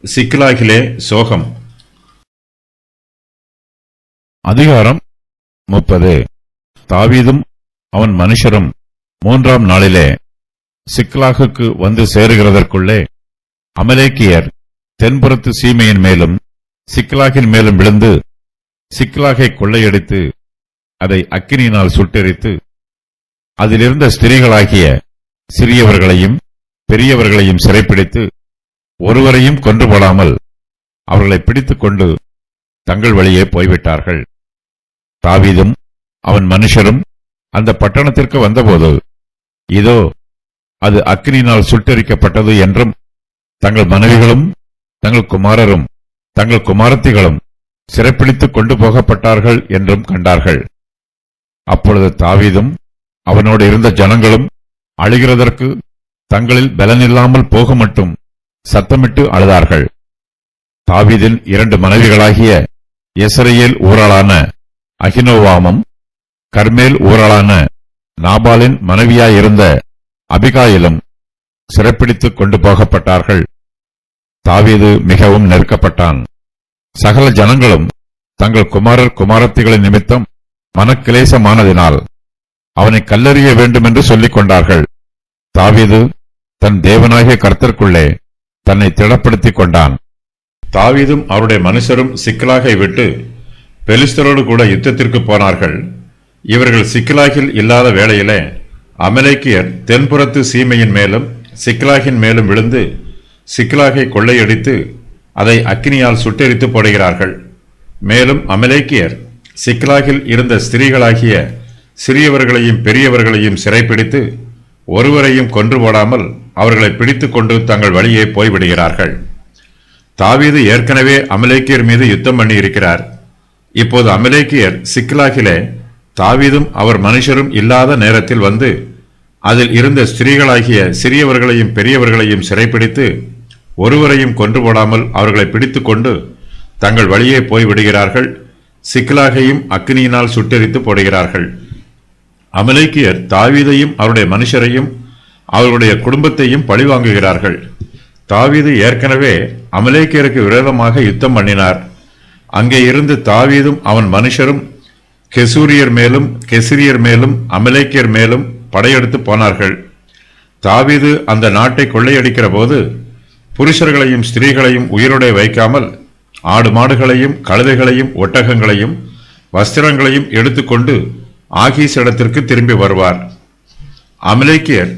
சிக்லாகிலே சோகம். அதிகாரம் 30. தாவீதும் அவன் மனுஷரும் 3ஆம் நாளிலே சிக்லாகுக்கு வந்து சேருகிறதற்குள்ளே அமலேக்கியர் தென்புறத்து சீமையின் மேலும் சிக்லாகின் மேலும் விழுந்து சிக்லாகை கொள்ளையடித்து அதை அக்கினியினால் சுட்டெரித்து அதிலிருந்த ஸ்திரீகளாகிய சிறியவர்களையும் பெரியவர்களையும் சிறைப்பிடித்து ஒருவரையும் கொன்று போடாமல் அவர்களை பிடித்துக் கொண்டு தங்கள் வழியே போய்விட்டார்கள். தாவீதும் அவன் மனுஷரும் அந்த பட்டணத்திற்கு வந்தபோது, இதோ அது அக்கினியினால் சுட்டெரிக்கப்பட்டது என்றும் தங்கள் மனைவிகளும் தங்கள் குமாரரும் தங்கள் குமாரத்திகளும் சிறைப்பிடித்துக் கொண்டு போகப்பட்டார்கள் என்றும் கண்டார்கள். அப்பொழுது தாவீதும் அவனோடு இருந்த ஜனங்களும் அழுகிறதற்கு தங்களில் பலனில்லாமல் போக மட்டும் சத்தமிட்டு அழுதார்கள். தாவீதின் 2 மனைவிகளாகிய யெஸ்ரயேல் ஊராளான அகினோவாமும் கர்மேல் ஊராளான நாபாலின் மனைவியாயிருந்த அபிகாயிலும் சிறைப்பிடித்துக் கொண்டு போகப்பட்டார்கள். தாவீது மிகவும் நெருக்கப்பட்டான். சகல ஜனங்களும் தங்கள் குமாரர் குமாரத்திகளின் நிமித்தம் மனக்கிலேசமானதினால் அவனை கல்லெறிய வேண்டுமென்று சொல்லிக் கொண்டார்கள். தாவீது தன் தேவனாகிய கர்த்தருக்குள்ளே தன்னை திடப்படுத்திக் கொண்டான். தாவீதும் அவருடைய மனுஷரும் சிக்லாகை விட்டு பெலிஸ்தரோடு கூட யுத்தத்திற்கு போனார்கள். இவர்கள் சிக்லாகில் இல்லாத வேளையிலே அமலேக்கியர் தென்புறத்து சீமையின் மேலும் சிக்லாகின் மேலும் விழுந்து சிக்லாகை கொள்ளையடித்து அதை அக்கினியால் சுட்டெரித்து போடுகிறார்கள். மேலும் அமலேக்கியர் சிக்லாகில் இருந்த ஸ்திரீகளாகிய சிறியவர்களையும் பெரியவர்களையும் சிறைப்பிடித்து ஒருவரையும் கொன்று போடாமல் அவர்களை பிடித்துக் கொண்டு தங்கள் வழியே போய்விடுகிறார்கள். தாவீது ஏற்கனவே அமலேக்கியர் மீது யுத்தம் பண்ணி இருக்கிறார். இப்போது அமலேக்கியர் சிக்லாகிலே தாவீதும் அவர் மனுஷரும் இல்லாத நேரத்தில் வந்து அதில் இருந்த ஸ்திரீகளாகிய சிறியவர்களையும் பெரியவர்களையும் சிறைப்பிடித்து ஒருவரையும் கொன்று போடாமல் அவர்களை பிடித்துக் கொண்டு தங்கள் வழியே போய்விடுகிறார்கள். சிக்லாகையும் அக்கினியினால் சுட்டெரித்து போடுகிறார்கள். அமலேக்கியர் தாவீதையும் அவருடைய மனுஷரையும் அவர்களுடைய குடும்பத்தையும் பழிவாங்குகிறார்கள். தாவீது ஏற்கனவே அமலேக்கியருக்கு விரோதமாக யுத்தம் பண்ணினார். அங்கே இருந்து தாவீதும் அவன் மனுஷரும் கெசூரியர் மேலும் கெசிரியர் மேலும் அமலேக்கியர் மேலும் படையெடுத்து போனார்கள். தாவீது அந்த நாட்டை கொள்ளையடிக்கிற போது புருஷர்களையும் ஸ்திரீகளையும் உயிரோടെ வைக்காமல் ஆடு மாடுகளையும் கழுதைகளையும் ஒட்டகங்களையும் வஸ்திரங்களையும் எடுத்துக்கொண்டு ஆகீஸ் இடத்திற்கு திரும்பி வருவார். அமலேக்கியர்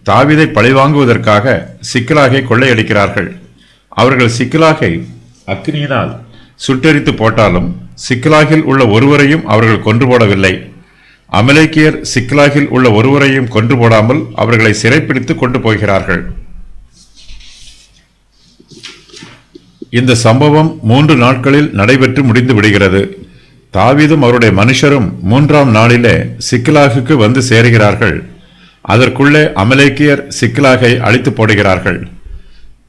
தாவீதை பழிவாங்குவதற்காக சிக்லாகை கொள்ளையடிக்கிறார்கள். அவர்கள் சிக்லாகை அக்கினியினால் சுட்டெரித்து போட்டாலும் சிக்லாகில் உள்ள ஒருவரையும் அவர்கள் கொன்று போடவில்லை. அமலேக்கியர் சிக்லாகில் உள்ள ஒருவரையும் கொன்று போடாமல் அவர்களை சிறைப்பிடித்து கொண்டு போகிறார்கள். இந்த சம்பவம் 3 நாட்களில் நடைபெற்று முடிந்து விடுகிறது. தாவீதும் அவருடைய மனுஷரும் 3ஆம் நாளிலே சிக்லாகுக்கு வந்து சேருகிறார்கள். அதற்குள்ளே அமலேக்கியர் சிக்லாகை அழித்து போடுகிறார்கள்.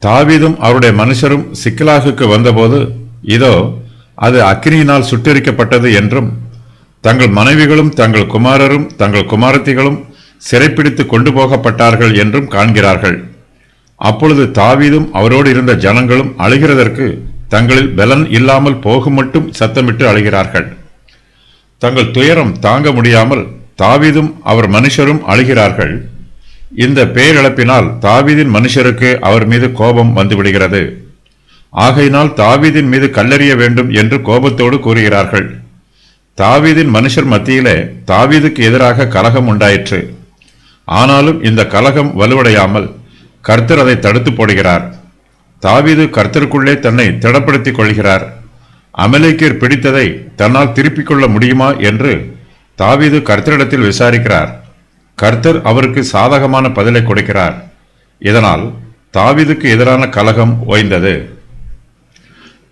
தாவீதும் அவருடைய மனுஷரும் சிக்லாகுக்கு வந்தபோது, இதோ அது அக்கினியினால் சுட்டெரிக்கப்பட்டது என்றும் தங்கள் மனைவிகளும் தங்கள் குமாரரும் தங்கள் குமாரத்திகளும் சிறைப்பிடித்து கொண்டு போகப்பட்டார்கள் என்றும் காண்கிறார்கள். அப்பொழுது தாவீதும் அவரோடு இருந்த ஜனங்களும் அழுகிறதற்கு தங்களில் பலன் இல்லாமல் போக மட்டும் சத்தமிட்டு அழுகிறார்கள். தங்கள் துயரம் தாங்க முடியாமல் தாவீதும் அவர் மனுஷரும் அழுகிறார்கள். இந்த பேரிழப்பினால் தாவீதின் மனுஷருக்கு அவர் மீது கோபம் வந்துவிடுகிறது. ஆகையினால் தாவீதின் மீது கல்லெறிய வேண்டும் என்று கோபத்தோடு கூறுகிறார்கள். தாவீதின் மனுஷர் மத்தியிலே தாவீதுக்கு எதிராக கலகம் உண்டாயிற்று. ஆனாலும் இந்த கலகம் வலுவடையாமல் கர்த்தர் அதை தடுத்து போடுகிறார். தாவீது கர்த்தருக்குள்ளே தன்னை திடப்படுத்திக் கொள்கிறார். அமலேக்கியர் பிடித்ததை தன்னால் திருப்பிக் கொள்ள முடியுமா என்று தாவீது கர்த்தரிடத்தில் விசாரிக்கிறார். கர்த்தர் அவருக்கு சாதகமான பதிலை கொடுக்கிறார். இதனால் தாவீதுக்கு எதிரான கலகம் ஓய்ந்தது.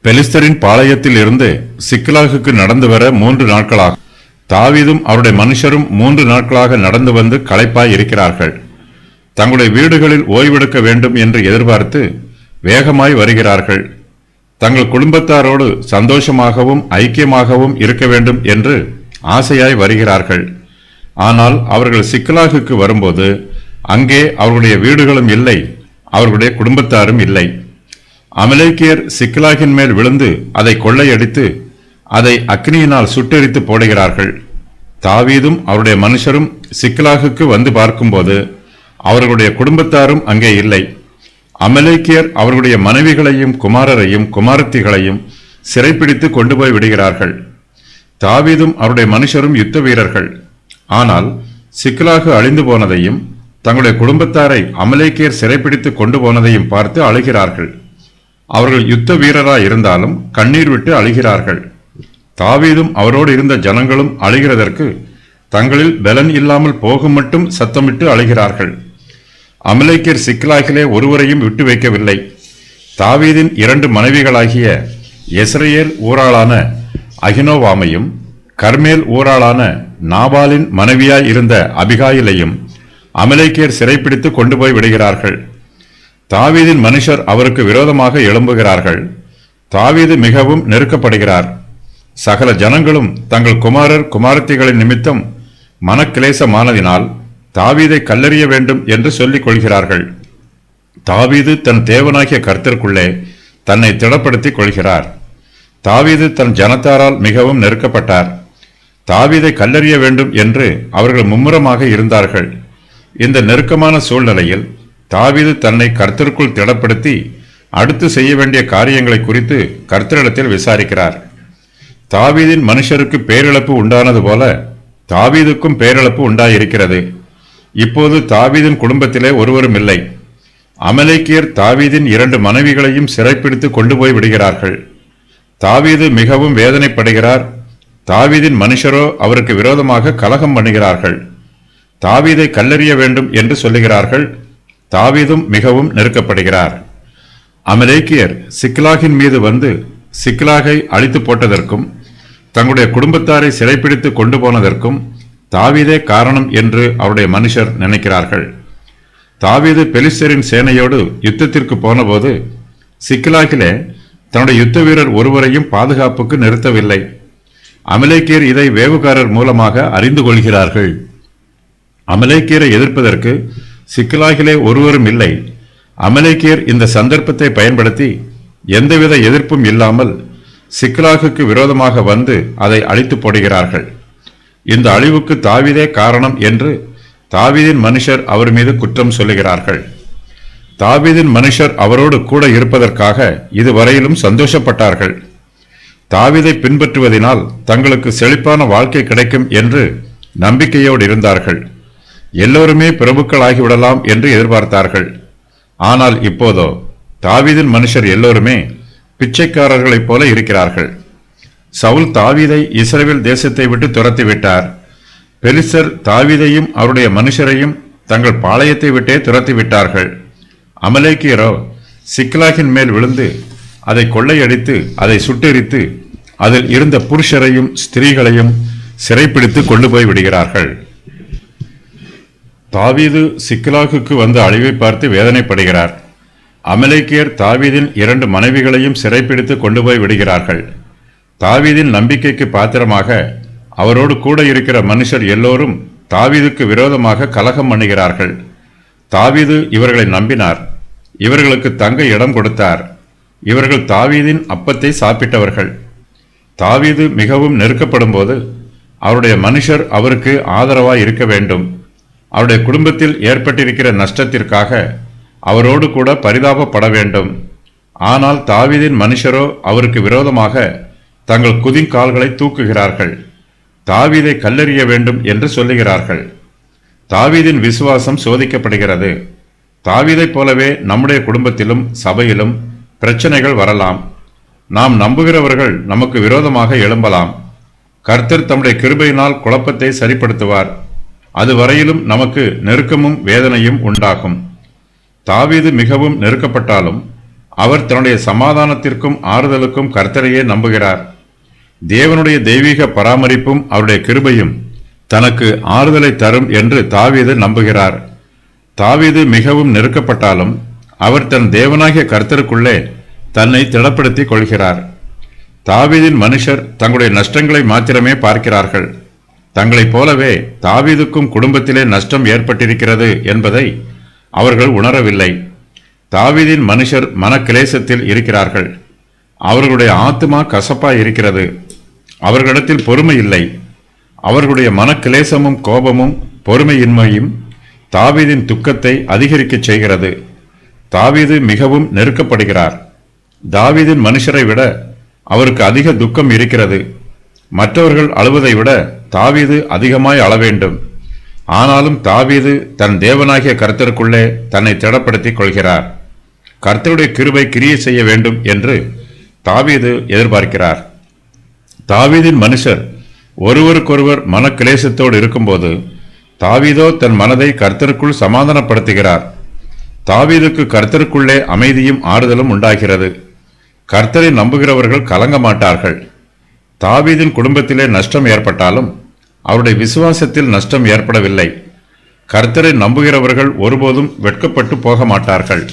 பெலிஸ்தரின் பாளையத்தில் இருந்து சிக்லாகுக்கு நடந்து வர 3 நாட்களாக தாவீதும் அவருடைய மனுஷரும் 3 நாட்களாக நடந்து வந்து களைப்பாய் இருக்கிறார்கள். தங்களுடைய வீடுகளில் ஓய்வெடுக்க வேண்டும் என்று எதிர்பார்த்து வேகமாய் வருகிறார்கள். தங்கள் குடும்பத்தாரோடு சந்தோஷமாகவும் ஐக்கியமாகவும் இருக்க வேண்டும் என்று ஆசையாய் வருகிறார்கள். ஆனால் அவர்கள் சிக்லாகுக்கு வரும்போது அங்கே அவர்களுடைய வீடுகளும் இல்லை, அவர்களுடைய குடும்பத்தாரும் இல்லை. அமலேக்கியர் சிக்லாகின் மேல் விழுந்து அதை கொள்ளையடித்து அதை அக்னியினால் சுட்டெரித்து போடுகிறார்கள். தாவீதும் அவருடைய மனுஷரும் சிக்லாகுக்கு வந்து பார்க்கும்போது அவர்களுடைய குடும்பத்தாரும் அங்கே இல்லை. அமலேக்கியர் அவர்களுடைய மனைவிகளையும் குமாரரையும் குமாரத்திகளையும் சிறைப்பிடித்து கொண்டு போய் விடுகிறார்கள். தாவீதும் அவருடைய மனுஷரும் யுத்த வீரர்கள். ஆனால் சிக்லாகு அழிந்து போனதையும் தங்களுடைய குடும்பத்தாரை அமலேக்கியர் சிறைப்பிடித்து கொண்டு போனதையும் பார்த்து அழுகிறார்கள். அவர்கள் யுத்த வீரராய் இருந்தாலும் கண்ணீர் விட்டு அழுகிறார்கள். தாவீதும் அவரோடு இருந்த ஜனங்களும் அழுகிறதற்கு தங்களில் பலன் இல்லாமல் போகும் மட்டும் சத்தமிட்டு அழுகிறார்கள். அமலேக்கியர் சிக்லாகிலே ஒருவரையும் விட்டு வைக்கவில்லை. தாவீதின் 2 மனைவிகளாகிய எஸ்ரேல் ஊராளான அகினோவாமையும் கர்மேல் ஊராளான நாபாலின் மனைவியாய் இருந்த அபிகாயிலையும் அமலேக்கியர் சிறைப்பிடித்து கொண்டு போய் விடுகிறார்கள். தாவீதின் மனுஷர் அவருக்கு விரோதமாக எழும்புகிறார்கள். தாவீது மிகவும் நெருக்கப்படுகிறார். சகல ஜனங்களும் தங்கள் குமாரர் குமாரத்திகளின் நிமித்தம் மனக்கிலேசமானதினால் தாவீதை கல்லெறிய வேண்டும் என்று சொல்லிக் கொள்கிறார்கள். தாவீது தன் தேவனாகிய கர்த்தருக்குள்ளே தன்னை திடப்படுத்திக் கொள்கிறார். தாவீது தன் ஜனத்தாரால் மிகவும் நெருக்கப்பட்டார். தாவீதை கல்லெறிய வேண்டும் என்று அவர்கள் மும்முரமாக இருந்தார்கள். இந்த நெருக்கமான சூழ்நிலையில் தாவீது தன்னை கர்த்தருக்குள் திடப்படுத்தி அடுத்து செய்ய வேண்டிய காரியங்களை குறித்து கர்த்தரிடத்தில் விசாரிக்கிறார். தாவீதின் மனுஷருக்கு பேரிழப்பு உண்டானது போல தாவீதுக்கும் பேரிழப்பு உண்டாயிருக்கிறது. இப்போது தாவீதின் குடும்பத்திலே ஒருவரும் இல்லை. அமலேக்கியர் தாவீதின் 2 மனைவிகளையும் சிறைப்பிடித்து கொண்டு போய் விடுகிறார்கள். தாவீது மிகவும் வேதனைப்படுகிறார். தாவீதின் மனுஷரோ அவருக்கு விரோதமாக கலகம் பண்ணுகிறார்கள். தாவீதை கல்லெறிய வேண்டும் என்று சொல்லுகிறார்கள். தாவீதும் மிகவும் நெருக்கப்படுகிறார். அமலேக்கியர் சிக்லாகின் மீது வந்து சிக்லாகை அழித்து போட்டதற்கும் தங்களுடைய குடும்பத்தாரை சிறைப்பிடித்து கொண்டு போனதற்கும் தாவீதே காரணம் என்று அவருடைய மனுஷர் நினைக்கிறார்கள். தாவீது பெலிஸ்தரின் சேனையோடு யுத்தத்திற்கு போனபோது சிக்லாகிலே தன்னுடைய யுத்த வீரர் ஒருவரையும் பாதுகாப்புக்கு நிறுத்தவில்லை. அமலேக்கியர் இதை வேவுகாரர் மூலமாக அறிந்து கொள்கிறார்கள். அமலேக்கியரை எதிர்ப்பதற்கு சிக்லாகிலே ஒருவரும் இல்லை. அமலேக்கியர் இந்த சந்தர்ப்பத்தை பயன்படுத்தி எந்தவித எதிர்ப்பும் இல்லாமல் சிக்லாகுக்கு விரோதமாக வந்து அதை அழித்து போடுகிறார்கள். இந்த அழிவுக்கு தாவீதே காரணம் என்று தாவீதின் மனுஷர் அவர் மீது குற்றம் சொல்லுகிறார்கள். தாவீதின் மனுஷர் அவரோடு கூட இருப்பதற்காக இதுவரையிலும் சந்தோஷப்பட்டார்கள். தாவீதை பின்பற்றுவதனால் தங்களுக்கு செழிப்பான வாழ்க்கை கிடைக்கும் என்று நம்பிக்கையோடு இருந்தார்கள். எல்லோருமே பிரபுக்களாகிவிடலாம் என்று எதிர்பார்த்தார்கள். ஆனால் இப்போதோ தாவீதின் மனுஷர் எல்லோருமே பிச்சைக்காரர்களைப் போல இருக்கிறார்கள். சவுல் தாவீதை இஸ்ரவேல் தேசத்தை விட்டு துரத்திவிட்டார். பெலிஸ்தர் தாவீதையும் அவருடைய மனுஷரையும் தங்கள் பாளையத்தை விட்டே துரத்திவிட்டார்கள். அமலேக்கியரோ சிக்லாகின் மேல் விழுந்து அதை கொள்ளையடித்து அதை சுட்டெரித்து அதில் இருந்த புருஷரையும் ஸ்திரீகளையும் சிறைப்பிடித்து கொண்டு போய் விடுகிறார்கள். தாவீது சிக்லாகுக்கு வந்த அழிவை பார்த்து வேதனைப்படுகிறார். அமலேக்கியர் தாவீதின் 2 மனைவிகளையும் சிறைப்பிடித்து கொண்டு போய் விடுகிறார்கள். தாவீதின் நம்பிக்கைக்கு பாத்திரமாக அவரோடு கூட இருக்கிற மனுஷர் எல்லோரும் தாவீதுக்கு விரோதமாக கலகம் பண்ணுகிறார்கள். தாவீது இவர்களை நம்பினார். இவர்களுக்கு தங்க இடம் கொடுத்தார். இவர்கள் தாவீதின் அப்பத்தை சாப்பிட்டவர்கள். தாவீது மிகவும் நெருக்கப்படும் போது அவருடைய மனுஷர் அவருக்கு ஆதரவாய் இருக்க வேண்டும். அவருடைய குடும்பத்தில் ஏற்பட்டிருக்கிற நஷ்டத்திற்காக அவரோடு கூட பரிதாபப்பட வேண்டும். ஆனால் தாவீதின் மனுஷரோ அவருக்கு விரோதமாக தங்கள் குதிங்கால்களை தூக்குகிறார்கள். தாவீதை கல்லெறிய வேண்டும் என்று சொல்லுகிறார்கள். தாவீதின் விசுவாசம் சோதிக்கப்படுகிறது. தாவீதைப் போலவே நம்முடைய குடும்பத்திலும் சபையிலும் பிரச்சனைகள் வரலாம். நாம் நம்புகிறவர்கள் நமக்கு விரோதமாக எழும்பலாம். கர்த்தர் தம்முடைய கிருபையினால் குழப்பத்தை சரிப்படுத்துவார். அதுவரையிலும் நமக்கு நெருக்கமும் வேதனையும் உண்டாகும். தாவீது மிகவும் நெருக்கப்பட்டாலும் அவர் தன்னுடைய சமாதானத்திற்கும் ஆறுதலுக்கும் கர்த்தரையே நம்புகிறார். தேவனுடைய தெய்வீக பராமரிப்பும் அவருடைய கிருபையும் தனக்கு ஆறுதலை தரும் என்று தாவீது நம்புகிறார். தாவீது மிகவும் நெருக்கப்பட்டாலும் அவர் தன் தேவனாகிய கர்த்தருக்குள்ளே தன்னை திடப்படுத்திக் கொள்கிறார். தாவீதின் மனுஷர் தங்களுடைய நஷ்டங்களை மாத்திரமே பார்க்கிறார்கள். தங்களைப் போலவே தாவீதுக்கும் குடும்பத்திலே நஷ்டம் ஏற்பட்டிருக்கிறது என்பதை அவர்கள் உணரவில்லை. தாவீதின் மனுஷர் மனக்கிலேசத்தில் இருக்கிறார்கள். அவர்களுடைய ஆத்துமா கசப்பாய் இருக்கிறது. அவர்களிடத்தில் பொறுமை இல்லை. அவர்களுடைய மனக்கிலேசமும் கோபமும் பொறுமையின்மையும் தாவீதின் துக்கத்தை அதிகரிக்கச் செய்கிறது. தாவீது மிகவும் நெருக்கப்படுகிறார். தாவீதின் மனுஷரை விட அவருக்கு அதிக துக்கம் இருக்கிறது. மற்றவர்கள் அழுவதை விட தாவீது அதிகமாய் அழ வேண்டும். ஆனாலும் தாவீது தன் தேவனாகிய கர்த்தருக்குள்ளே தன்னை திடப்படுத்திக் கொள்கிறார். கர்த்தருடைய கிருபை கிரியை செய்ய வேண்டும் என்று தாவீது எதிர்பார்க்கிறார். தாவீதின் மனுஷர் ஒருவருக்கொருவர் மனக்கிலேசத்தோடு இருக்கும்போது தாவீதோ தன் மனதை கர்த்தருக்குள் சமாதானப்படுத்துகிறார். தாவீதுக்கு கர்த்தருக்குள்ளே அமைதியும் ஆறுதலும் உண்டாகிறது. கர்த்தரை நம்புகிறவர்கள் கலங்க மாட்டார்கள். தாவீதின் குடும்பத்திலே நஷ்டம் ஏற்பட்டாலும் அவருடைய விசுவாசத்தில் நஷ்டம் ஏற்படவில்லை. கர்த்தரை நம்புகிறவர்கள் ஒருபோதும் வெட்கப்பட்டு போக மாட்டார்கள்.